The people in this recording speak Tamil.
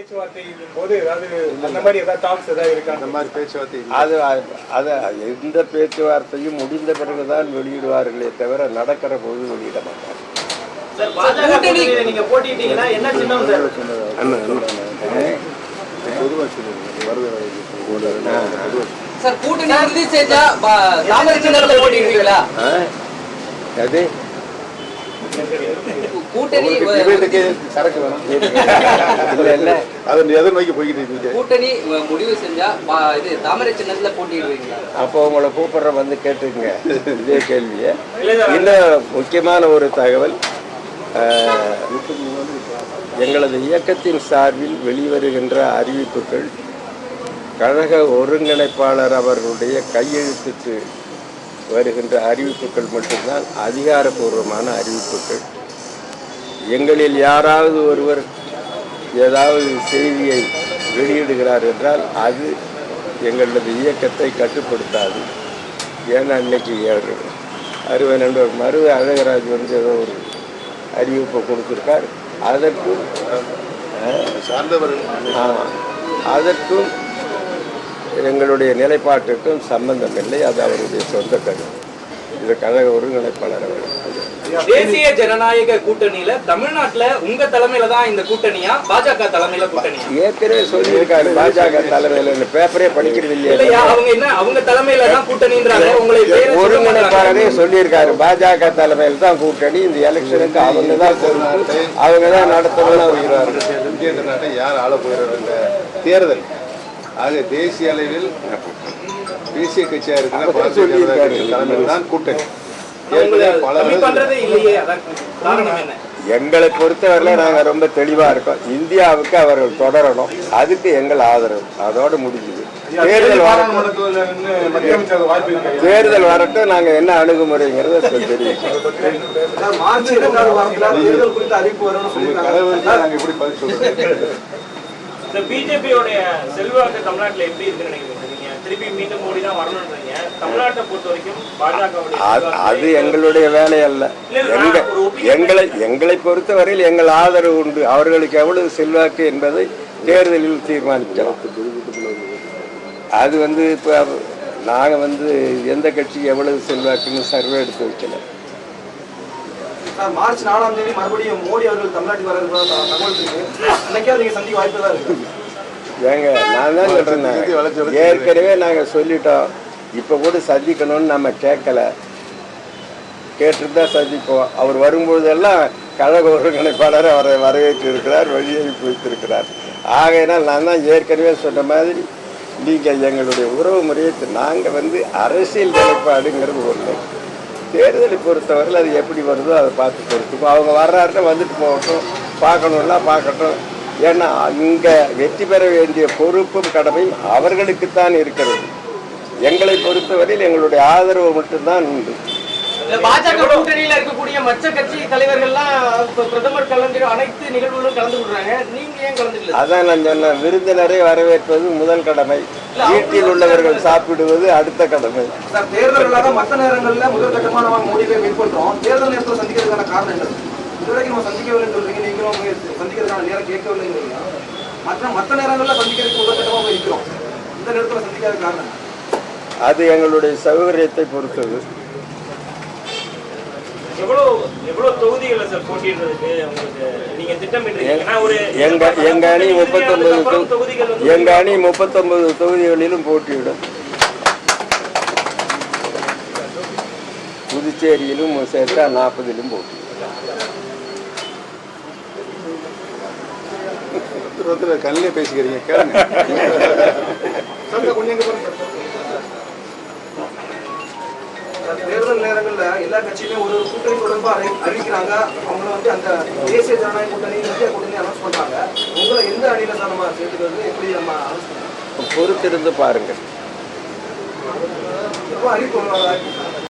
பேச்சுவார்த்தையின் போது ஏதாவது அந்த மாதிரி ஏதாவது டாக்ஸ் ஏதாவது இருக்கா? அந்த மாதிரி பேச்சுவார்த்தை அது எந்த பேச்சுவார்த்தையும் முடிந்த பிறகுதான் வெளியிடுவார்களே தவிர நடக்கிற போது வெளியிட மாட்டாங்க. நீங்க போட்டிட்டீங்கன்னா என்ன சின்னம் சார்? சார் கூட்டணி உறுதி செஞ்சா தாமரை சின்னத்துல போட்டிடுவீங்களா? அது கூட்டணி சரக்கு வேணும் இல்ல அதை எதை நோக்கி போய்கிட்டு இருக்கீங்க? கூட்டணி முடிவு செஞ்சா இது தாமரை சின்னத்துல போட்டிடுவீங்களா? அப்போ உங்களை கூப்பிடுற வந்து கேட்டுக்குங்க இதே கேள்வியை. இன்னும் முக்கியமான ஒரு தகவல், எங்களது இயக்கத்தின் சார்பில் வெளிவருகின்ற அறிவிப்புகள் கழக ஒருங்கிணைப்பாளர் அவர்களுடைய கையெழுத்திட்டு வருகின்ற அறிவிப்புகள் மட்டும்தான் அதிகாரப்பூர்வமான அறிவிப்புகள். எங்களில் யாராவது ஒருவர் ஏதாவது செய்தியை வெளியிடுகிறார் என்றால் அது எங்களது இயக்கத்தை கட்டுப்படுத்தாது. ஏன்னா அன்னைக்கு அருமை நண்பர் மருவ அழகராஜ் வந்து ஏதோ ஒரு அறிவிப்பை கொடுத்துருக்கார். அதற்கும் அதற்கும் எங்களுடைய நிலைப்பாட்டுக்கும் சம்பந்தம் இல்லை. அது அவருடைய சொந்த கருத்து. இது கழக ஒருங்கிணைப்பாளர் அவர்கள். தேசிய ஜனநாயக கூட்டணியில தமிழ்நாட்டுல உங்க தலைமையில தான் இந்த கூட்டணியா, பாஜக தலைமையில கூட்டணியா? ஏற்கனவே சொல்லியிருக்காரு பாஜக தலைமையில. பேப்பரே படிக்கிறது இல்லையா? அவங்க என்ன அவங்க தலைமையில தான் கூட்டணின்றாங்க. உங்களை ஒருங்கிணைப்பாளரே சொல்லியிருக்காரு பாஜக தலைமையில் தான் கூட்டணி. இந்த எலெக்ஷனுக்கு அவங்க தான் பொறுப்பு, அவங்க தான் நடத்தணும்னு வருகிறார்கள். இந்திய நாட்டை யார் ஆள போகிறார் இந்த தேர்தல்? ஆக தேசிய அளவில் தேசிய கட்சியா இருக்கிற தலைமையில் தான் கூட்டணி. எங்களை பொறுத்தவரையில நாங்க ரொம்ப தெளிவா இருக்கோம். இந்தியாவுக்கு அவர்கள் தொடரணும், அதுக்கு எங்கள் ஆதரவு. அதோட முடிஞ்சது. தேர்தல் வரட்டும், நாங்க என்ன அணுகுமுறைங்கிறத தெரிவிக்கிறோம். பிஜேபியோட செல்வாக்கு தமிழ்நாட்டில் எப்படி இருக்குன்னு நினைக்கிறீங்க? திருப்பி மீண்டும் மோடி தான் வரணும்ன்றீங்க. தமிழ்நாட்டை பொறுத்த வரைக்கும் பாஜக அது எங்களுடைய வேலை அல்ல. எங்களை பொறுத்தவரையில் எங்கள் ஆதரவு உண்டு. அவர்களுக்கு எவ்வளவு செல்வாக்கு என்பதை தேர்தலில் தீர்மானிக்கலாம். அது வந்து இப்போ நாங்கள் எந்த கட்சிக்கு எவ்வளவு செல்வாக்குன்னு சர்வே எடுத்து வைக்கல. மார்ச் 4ஆம் தேதி மறுபடியும் மோடி அவர்கள் தமிழ்நாட்டுக்கு வர சந்திக்க வாய்ப்பு தான் இருக்கு. ஏங்க, நான் தான் சொல்றேன், ஏற்கனவே நாங்கள் சொல்லிட்டோம். இப்போ கூட சந்திக்கணும்னு நம்ம கேட்கல, கேட்டுட்டு தான் சந்திப்போம். அவர் வரும்போதெல்லாம் கழக ஒருங்கிணைப்பாளர் அவரை வரவேற்று இருக்கிறார், வழியனுப்பி வைத்திருக்கிறார். ஆகையினால் நான் தான் ஏற்கனவே சொன்ன மாதிரி நீங்கள் எங்களுடைய உறவு முறையை நாங்கள் அரசியல் நிலைப்பாடுங்கிறது ஒன்று. தேர்தலை பொறுத்தவரையில் அது எப்படி வருதோ அதை பார்த்து பொறுத்துக்கும். அவங்க வர்றாருன்னா வந்துட்டு போகட்டும், பார்க்கணுன்னா பார்க்கட்டும். ஏன்னா இங்கே வெற்றி பெற வேண்டிய பொறுப்பும் கடமையும் அவர்களுக்குத்தான் இருக்கிறது. எங்களை பொறுத்தவரையில் எங்களுடைய ஆதரவு மட்டும்தான் உண்டு. பாஜக கூட்டணியில இருக்கக்கூடிய மற்ற கட்சி தலைவர்கள்லாம் பிரதமர் கலந்து அனைத்து நிகழ்வுகளும் கலந்து கொள்றாங்க. நீங்க ஏன் கலந்துக்கல? அதான் நான் சொன்னேன், விருந்தினரை வரவேற்பது முதல் கடமை, வீட்டில் உள்ளவர்கள் சாப்பிடுவது அடுத்த கடமை. தேர்தல் மற்ற நேரங்களில் முதல் கட்டமான முடிவை மேற்கொள்றோம். தேர்தல் நேரத்தில் சந்திக்கிறதுக்கான காரணம் என்ன? இதுவரைக்கும் நம்ம சந்திக்கவில்லை சொல்றீங்க, நீங்களும் சந்திக்கிறதுக்கான நேரம் கேட்கவில்லைங்கிறீங்க. மற்ற நேரங்களில் சந்திக்கிறதுக்கு முதல் கட்டமாக இருக்கிறோம், இந்த நேரத்தில் சந்திக்காத காரணம் அது எங்களுடைய சௌகரியத்தை பொறுத்தது. எவ்வளவு தொகுதிகளை சார் போட்டியிடுறதுக்கு உங்களுக்கு நீங்க திட்டமிடுறீங்க? எங்க அணி 39 தொகுதிகளிலும் போட்டியிடும். புதுச்சேரியிலும் சேர்த்தா 40லும் போட்டியிடும். கல்லே பேசிக்கிறீங்க, கேளுங்க. தேர்தல் நேரங்கள்ல எல்லா கட்சியுமே ஒரு கூட்டணி தொடர்பா அறிவிக்கிறாங்க. அவங்க அந்த தேசிய ஜனநாயக கூட்டணி, இந்தியா கூட்டணி அனௌன்ஸ் பண்றாங்க. உங்களை எந்த அணியில தான் நம்ம சேர்த்துக்கிறது, எப்படி நம்ம அனௌன்ஸ் பண்ணுறோம்? பொறுத்திருந்து பாருங்க. அறிவிப்பு